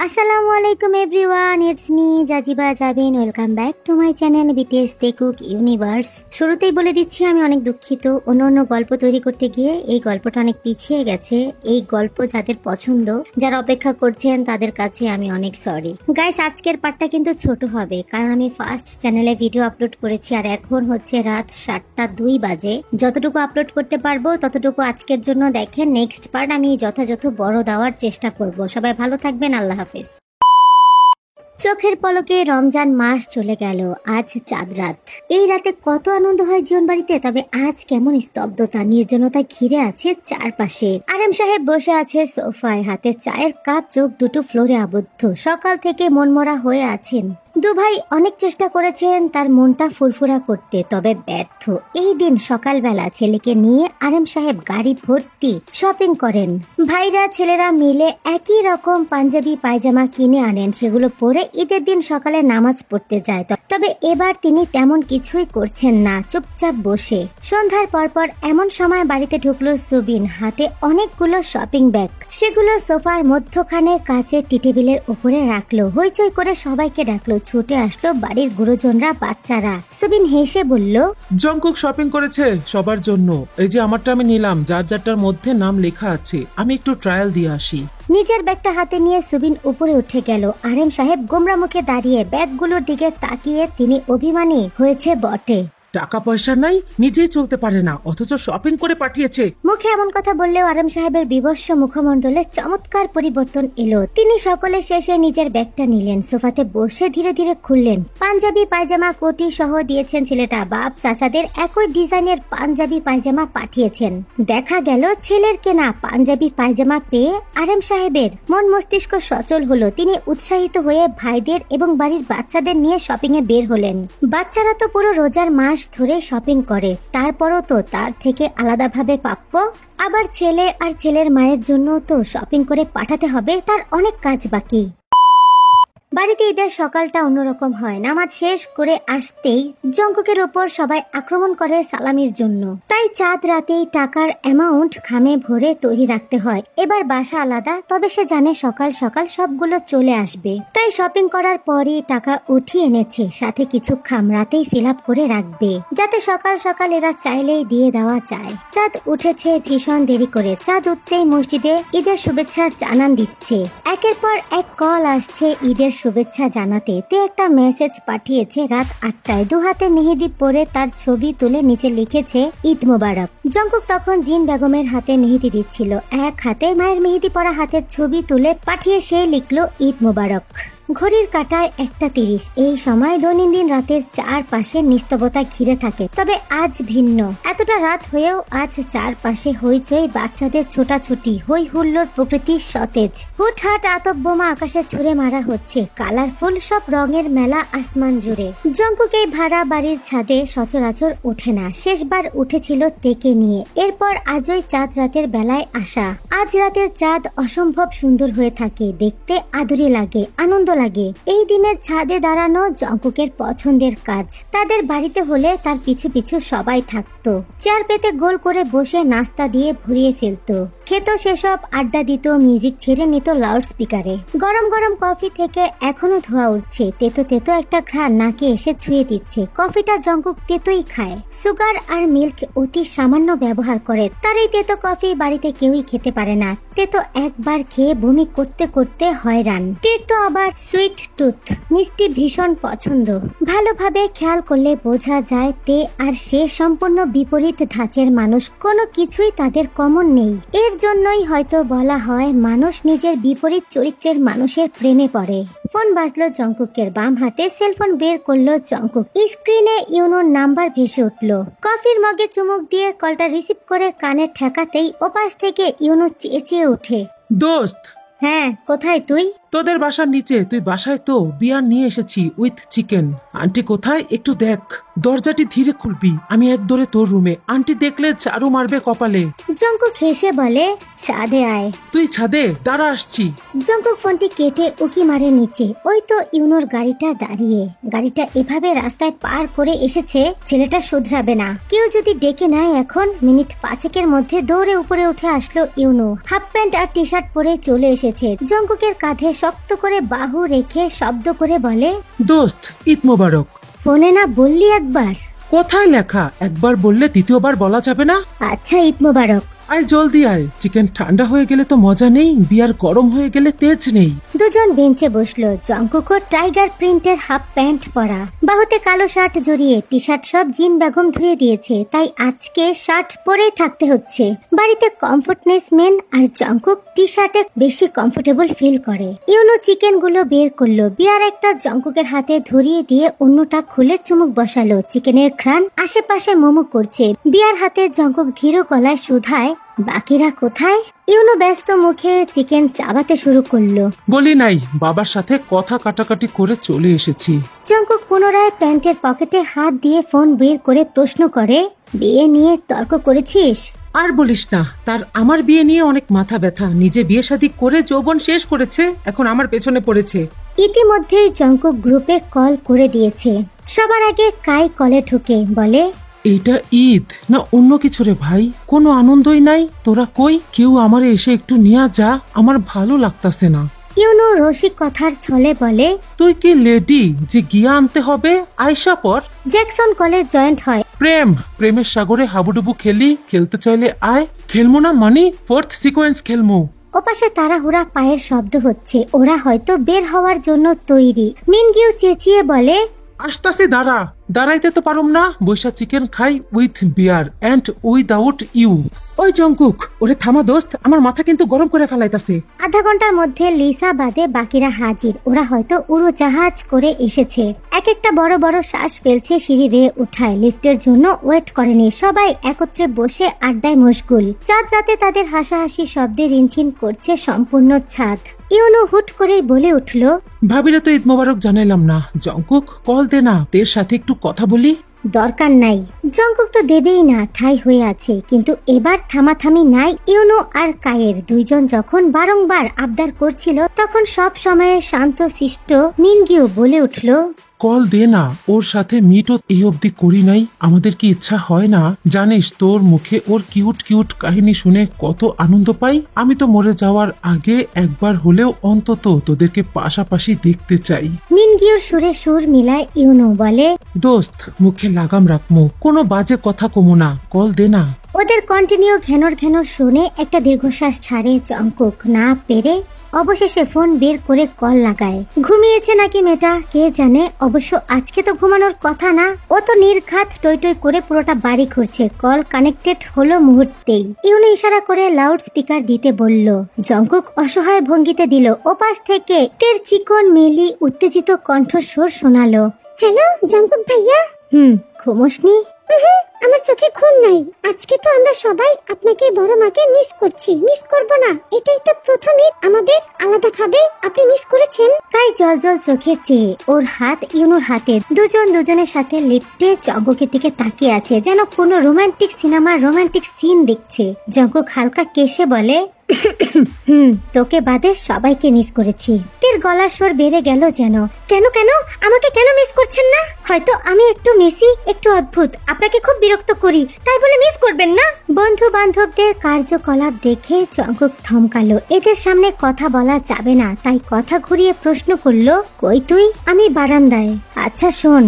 আসসালামু আলাইকুম everyone, it's me Jaziba Jabin. Welcome back to my channel BTS the cook universe. শুরুতেই বলে দিচ্ছি আমি অনেক দুঃখিত, অন্য গল্প তৈরি করতে গিয়ে এই গল্পটা অনেক পিছিয়ে গেছে। এই গল্প যাদের পছন্দ, যারা অপেক্ষা করছেন, তাদের কাছে আমি অনেক সরি গাইস। আজকের পার্টটা কিন্তু ছোট হবে, কারণ আমি ফার্স্ট চ্যানেলে ভিডিও আপলোড করেছি আর এখন হচ্ছে রাত 7:02 বাজে। যতটুকু আপলোড করতে পারবো ততটুকু আজকের জন্য দেখেন। নেক্সট পার্ট আমি যথাযথ বড় দেওয়ার চেষ্টা করব। সবাই ভালো থাকবেন, আল্লাহ হাফেজ। চোখের পলকে রমজান মাস চলে গেল, আজ চাঁদ রাত। এই রাতে কত আনন্দ হয় জীবন বাড়িতে, তবে আজ কেমন স্তব্ধতা, নির্জনতা ঘিরে আছে চারপাশে। আরেম সাহেব বসে আছে সোফায়, হাতে চায়ের কাপ, চোখ দুটো ফ্লোরে আবদ্ধ। সকাল থেকে মনমরা হয়ে আছেন। দুভাই অনেক চেষ্টা করেছেন তার মনটা ফুরফুরা করতে, তবে ব্যর্থ। এই দিন সকালবেলা ছেলেকে নিয়ে আরেম সাহেব গাড়ি ভর্তি শপিং করেন। ভাইরা ছেলেরা মিলে একই রকম পাঞ্জাবি পায়জামা কিনে আনেন, সেগুলো পরে ঈদের দিন সকালে নামাজ পড়তে যায়। তবে এবার তিনি তেমন কিছুই করছেন না, চুপচাপ বসে। সন্ধ্যার পরপর এমন সময় বাড়িতে ঢুকলো সুবিন, হাতে অনেকগুলো শপিং ব্যাগ। সেগুলো সোফার মধ্যখানে কাচের টি টেবিলের উপরে রাখলো। হইচই করে সবাইকে ডাকলো। ছুটে আসলো বাড়ির গুরুজনরা, বাচ্চারা। সুবিন হেসে বলল, জংকুক শপিং করেছে সবার জন্য। এই যে আমারটা আমি নিলাম, যার যারটার মধ্যে নাম লেখা আছে। আমি একটু ট্রায়াল দিয়ে আসি। নিজের ব্যাগটা হাতে নিয়ে সুবিন উপরে উঠে গেল। আরেম সাহেব গোমরা মুখে দাঁড়িয়ে ব্যাগগুলোর দিকে তাকিয়ে তিনি অভিমানী হয়েছে বটে। টাকা পয়সা নাই, নিজেই চলতে পারে না, অথচ শপিং করে পাঠিয়েছে। মুখে এমন কথা বললেও আরেম সাহেবের বিভৎস মুখমণ্ডলে চমৎকার পরিবর্তন এলো। তিনি সকলে শেষে নিজের ব্যাগটা নিলেন, সোফাতে বসে ধীরে ধীরে খুললেন। পাঞ্জাবি পায়জামা কোটি সহ দিয়েছেন ছেলেটা। বাপ চাচাদের একই ডিজাইনের পাঞ্জাবি পায়জামা পাঠিয়েছেন। দেখা গেল ছেলের কেনা পাঞ্জাবি পায়জামা পেয়ে আরেম সাহেবের মন মস্তিষ্ক সচল হলো। তিনি উৎসাহিত হয়ে ভাইদের এবং বাড়ির বাচ্চাদের নিয়ে শপিং এ বের হলেন। বাচ্চারা তো পুরো রোজার মাস ধরে শপিং করে, তারপরও তো তার থেকে আলাদাভাবে প্রাপ্য। আবার ছেলে আর ছেলের মায়ের জন্য তো শপিং করে পাঠাতে হবে, তার অনেক কাজ বাকি। বাড়িতে ঈদের সকালটা অন্যরকম হয়। নামাজ শেষ করে আসতেই জঙ্কুকের ওপর সবাই আক্রমণ করে সালামির জন্য। তাই চাঁদ রাতেই টাকার অ্যামাউন্ট খামে ভরে তৈরি রাখতে হয়। এবার বাসা আলাদা, তবে সে জানে সকাল সকাল সবগুলো চলে আসবে। তাই শপিং করার পরই টাকা উঠিয়ে এনেছে, সাথে কিছু খাম রাতেই ফিল আপ করে রাখবে, যাতে সকাল সকাল এরা চাইলেই দিয়ে দেওয়া যায়। চাঁদ উঠেছে ভীষণ দেরি করে। চাঁদ উঠতেই মসজিদে ঈদের শুভেচ্ছা জানান দিচ্ছে। একের পর এক কল আসছে ঈদের শুভেচ্ছা জানাতে। তে একটা মেসেজ পাঠিয়েছে রাত 8টায়। দু হাতে মেহেদি পরে তার ছবি তুলে নিচে লিখেছে ঈদ মোবারক। জঙ্কুক তখন জিন বেগমের হাতে মেহেদি দিচ্ছিল। এক হাতে মায়ের মেহেদি পরা হাতের ছবি তুলে পাঠিয়ে সে লিখলো ঈদ মোবারক। ঘড়ির কাঁটায় 1:30। এই সময় দৈনন্দিন রাতের চারপাশে নিস্তবতা ঘিরে থাকে, তবে আজ ভিন্ন। এতটা রাত হয়েও আজ চারপাশে হইচই, বাচ্চাদের ছোটাছুটি, হই হুল্লোড়, প্রকৃতির সতেজ। হুটহাট আতপ বোমা আকাশে ছুড়ে মারা হচ্ছে, কালারফুল সব রঙের মেলা আসমান জুড়ে। জঙ্কুক এই ভাড়া বাড়ির ছাদে সচরাচর ওঠে না, শেষবার উঠেছিল তেকে নিয়ে। এরপর আজই চাঁদ রাতের বেলায় আসা। আজ রাতের চাঁদ অসম্ভব সুন্দর হয়ে থাকে, দেখতে আদুরে লাগে, আনন্দ লাগে। এই দিনে ছাদে দাঁড়ানো জঙ্কুকের পছন্দের কাজ। তাদের বাড়িতে হলে তার পিছু পিছু সবাই থাকতো। চেয়ার পেতে গোল করে বসে নাস্তা দিয়ে ভরিয়ে ফেলতো। খেত সেসব, আড্ডা দিত, মিউজিক ছেড়ে নিত লাউড স্পিকারে। গরম গরম কফি থেকে এখনো ধোয়া উঠছে, তেতো তেতো একটা ঘ্রাণ নাকে এসে ছুঁয়ে দিচ্ছে। কফিটা জঙ্কুক তেতোই খায়, সুগার আর মিল্ক অতি সামান্য ব্যবহার করে। তার এই তেতো কফি বাড়িতে কেউই খেতে পারে না। তেতো একবার খেয়ে বমি করতে করতে হয়রান। টের তো আবার সুইট টুথ, মিষ্টি ভীষণ পছন্দ। ভালোভাবে খেয়াল করলে বোঝা যায় তে আর সে সম্পূর্ণ বিপরীত ধাঁচের মানুষ, কোনো কিছুই তাদের কমন নেই। এর জন্যই হয়তো বলা হয় মানুষ নিজের বিপরীত চরিত্রের মানুষের প্রেমে পড়ে। ফোন বাজলো জঙ্কুকের। বাম হাতে সেলফোন বের করলো জঙ্কুক। স্ক্রিনে ইউনোর নাম্বার ভেসে উঠলো। কফির মগে চুমুক দিয়ে কলটা রিসিভ করে কানে ঠেকাতেই ওপাশ থেকে ইউনো চেঁচিয়ে ওঠে, দোস্ত। হ্যাঁ, কোথায় তুই? তোদের বাসার নিচে। তুই বাসায় তো বিয়ার নিয়ে এসেছি উইথ চিকেন। আন্টি কোথায় একটু দেখ। দরজাটি ধীরে খুলবি, আমি এক দৌড়ে তোর রুমে। আন্টি দেখলে ঝাড়ু মারবে কপালে। জঙ্কুক হেসে বলে, ছাদে আয়। তুই ছাদে দাঁড়া, আসছি। জঙ্কুক ফোনটি কেটে উকি মারে নিচে। ওই তো ইউনোর গাড়িটা দাঁড়িয়ে। গাড়িটা এভাবে রাস্তায় পার করে এসেছে, ছেলেটা শুধরাবে না। কেউ যদি ডেকে নেয় এখন। মিনিট 5 মধ্যে দৌড়ে উপরে উঠে আসলো ইউনো। হাফ প্যান্ট আর টি শার্ট পরে চলে এসেছে। দিয়েছে। জঙ্কুকের কাঁধে শক্ত করে বাহু রেখে শব্দ করে বলে, দোস্ত ঈদ মোবারক। ফোনে না বললি একবার? কোথায় লেখা? একবার বললে দ্বিতীয়বার বলা যাবে না? আচ্ছা ঈদ মোবারক। আয় জলদি আয়, চিকেন ঠান্ডা হয়ে গেলে তো মজা নেই, বিয়ার গরম হয়ে গেলে তেজ নেই। দুজন বেঞ্চে বসলো। জঙ্কুকও টাইগার প্রিন্টের হাফ প্যান্ট পরা, বাহুতে কালো শার্ট জড়িয়ে, টি শার্ট সব জিন বেগম ধুয়ে দিয়েছে, তাই আজকে শার্ট পরেই থাকতে হচ্ছে। বাড়িতে কমফোর্টনেস মেন, আর জঙ্কুক টি শার্টে বেশি কমফোর্টেবল ফিল করে। ইউনো চিকেন গুলো বের করলো, বিয়ার একটা জঙ্কুকের হাতে ধরিয়ে দিয়ে অন্যটা খুলে চুমুক বসালো। চিকেনের ঘ্রাণ আশেপাশে মোমো করছে। বিয়ার হাতে জঙ্কুক ধীর গলায় শুধায়, বাকিরা কোথায়? ইউনো ব্যস্ত মুখে চিকেন চাবাতে শুরু করলো। বলি নাই, বাবার সাথে কথা কাটাকাটি করে চলে এসেছি। জঙ্কুক পুনরায় প্যান্টের পকেটে হাত দিয়ে ফোন বের করে প্রশ্ন করে, বিয়ে নিয়ে তর্ক করেছিস? আর বলিস না, তার আমার বিয়ে নিয়ে অনেক মাথা ব্যথা। নিজে বিয়ে শাদী করে যৌবন শেষ করেছে, এখন আমার পেছনে পড়েছে। ইতিমধ্যেই জঙ্কুক গ্রুপে কল করে দিয়েছে। সবার আগে কাই কলে ঢুকে বলে, এইটা ঈদ না অন্য কিছু রে ভাই? কোনো আনন্দই নাই। তোরা কই? কেউ আমারে এসে একটু নিয়ে যা, আমার ভালো লাগতাছে না। ইউনো রসিক কথার ছলে বলে, তুই কি লেডি যে গিয়া আনতে হবে? আয়সা পর। জ্যাকসন কলে জয়েন্ট হয়। প্রেমের সাগরে হাবুডুবু খেলি, খেলতে চাইলে আয়। খেলমু না মানে ফোর্থ সিকোয়েন্স খেলমু। ওপাশে তাড়াহুড়া পায়ের শব্দ হচ্ছে, ওরা হয়তো বের হওয়ার জন্য তৈরি। মিনগিউ চেঁচিয়ে বলে, আসতাছি, দাঁড়াইতে তো পারুম না। বৈশা চিকেন খাই with beer and without you. ওই জঙ্কুক, ওরে থামা দোস্ত, আমার মাথা কিন্তু গরম করে ফেলাইতাছে। আধা ঘন্টার মধ্যে লিসা বাদে বাকিরা হাজির। ওরা হয়তো উড়োজাহাজ করে এসেছে। এক একটা বড় বড় শ্বাস ফেলছে, সিঁড়ি বেয়ে উঠায়। লিফটের জন্য ওয়েট করেনি। সবাই একত্রে বসে আড্ডায় মশগুল। চাঁদ রাতে তাদের হাসাহাসি শব্দে রিনচিন করছে সম্পূর্ণ ছাদ। ইউনো হুট করে বলে উঠল, ভাবিরে তো ঈদ মোবারক জানাইলাম না। জঙ্কুক কল দে না, তোর সাথে একটু কথা বলি। দরকার নাই, জঙ্কুক তো দেবেই না, ঠাই হয়ে আছে। কিন্তু এবার থামাথামি নাই ইউনো আর কায়ের। দুইজন যখন বারংবার আবদার করছিল, তখন সব সময়ে শান্ত শিষ্ট মিনগিউ বলে উঠল, কল দে না। ওর সাথে মিটও এই অবধি করি নাই। আমাদের কি ইচ্ছা হয় না? জানিস, তোর মুখে ওর কিউট কিউট কাহিনী শুনে কত আনন্দ পাই। আমি তো মরে যাওয়ার আগে একবার হলেও অন্তত তোদেরকে পাশাপাশি দেখতে চাই। মিনগিউর সুরে সুর মিলায় ইউনো বলে, দোস্ত মুখে লাগাম রাখমু, কোনো বাজে কথা কমু না। কল দে না। ওদের কন্টিনিউ ঘেনর ঘেনর শুনে একটা দীর্ঘশ্বাস ছাড়ে জঙ্কুক। না পেরে অবশেষে ফোন বের করে কল লাগায়। ঘুমিয়েছে নাকি মেয়েটা কে জানে। অবশ্য আজকে তো ঘুমানোর কথা না। ও তো নির্ঘাত টই টই করে পুরোটা বাড়ি ঘুরছে। কল কানেক্টেড হলো মুহূর্তেই। ইউনো ইশারা করে লাউড স্পিকার দিতে বলল। জঙ্কুক অসহায় ভঙ্গিতে দিল। ওপাশ থেকে তের চিকন মেলি উত্তেজিত কণ্ঠস্বর শোনালো, হ্যালো জঙ্কুক ভাইয়া। ঘুমোসনি? আমার চোখে ঘুম নাই। আজকে তো আমরা সবাই আপনাকে বড় মাকে মিস করছি। মিস করব না? এটাই তো প্রথম ঈদ আমাদের। আলাদা ভাবে আপনি মিস করেছেন। তাই জল জল চোখে চেয়ে ওর হাত ইউনোর হাতে। দুজন দুজনের সাথে লিফটে জঙ্কুকের দিকে তাকিয়ে আছে, যেন কোনো রোমান্টিক সিনেমার রোমান্টিক সিন দেখছে। জঙ্কুক হালকা কেশে বলে, তোকে বাদে সবাইকে মিস করেছি। তের গলার স্বর বেড়ে গেল যেন। কেন কেন আমাকে কেন মিস করছেন না? হয়তো আমি একটু মেসি, একটু অদ্ভুত, আপনাকে খুব বিরক্ত করি, তাই বলে মিস করবেন না? বন্ধু বান্ধবদের কার্যকলাপ দেখে জঙ্কুক থমকালো। এদের সামনে কথা বলা যাবে না, তাই কথা ঘুরিয়ে প্রশ্ন করলো, কই তুই? আমি বারান্দায়। আচ্ছা শোন,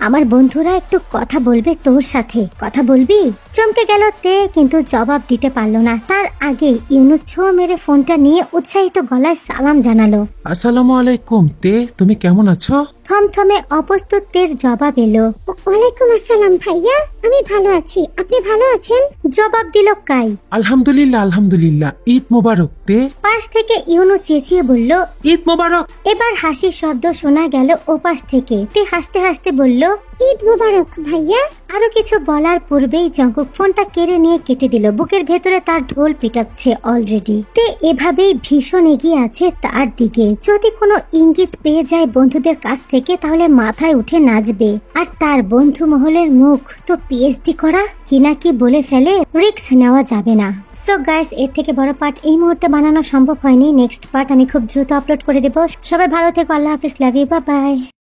আমার বন্ধুরা একটু কথা বলবে তোর সাথে। কথা বলবি? চমকে গেল তে, কিন্তু জবাব দিতে পারলো না। তার আগে ইউনো ছো মেরে ফোনটা নিয়ে উৎসাহিত গলায় সালাম জানালো। আসসালামু আলাইকুম তে, তুমি কেমন আছো? থমথমে অপ্রস্তুতের জবাব এলো, ওয়ালাইকুম আসসালাম ভাইয়া, আমি ভালো আছি, আপনি ভালো আছেন? জবাব দিল কাই, আলহামদুলিল্লাহ। ঈদ মোবারক তে। পাশ থেকে ইউনো চেঁচিয়ে বলল, ঈদ মোবারক। এবার হাসির শব্দ শোনা গেল ওপাশ থেকে। তে হাসতে হাসতে বলল, ঈদ মোবারক ভাইয়া। আরো কিছু বলার পূর্বেই জঙ্কুক ফোনটা কেড়ে নিয়ে কেটে দিল। বুকের ভেতরে তার ঢোল পিটাচ্ছে অলরেডি। তে এভাবেই ভীষণ এগিয়ে আছে তার দিকে। যদি কোনো ইঙ্গিত পেয়ে যায় বন্ধুদের কাছ থেকে, তাহলে মাথায় উঠে নাচবে। আর তার বন্ধু মহলের মুখ তো পিএইচডি করা, কি না কি বলে ফেলে, রিস্ক নেওয়া যাবে না। সো গাইস, এর থেকে বড় পার্ট এই মুহূর্তে বানানো সম্ভব হয়নি। নেক্সট পার্ট আমি খুব দ্রুত আপলোড করে দেবো। সবাই ভালো থেকো, আল্লাহ হাফিজ, লাভ ইউ, বাই বাই।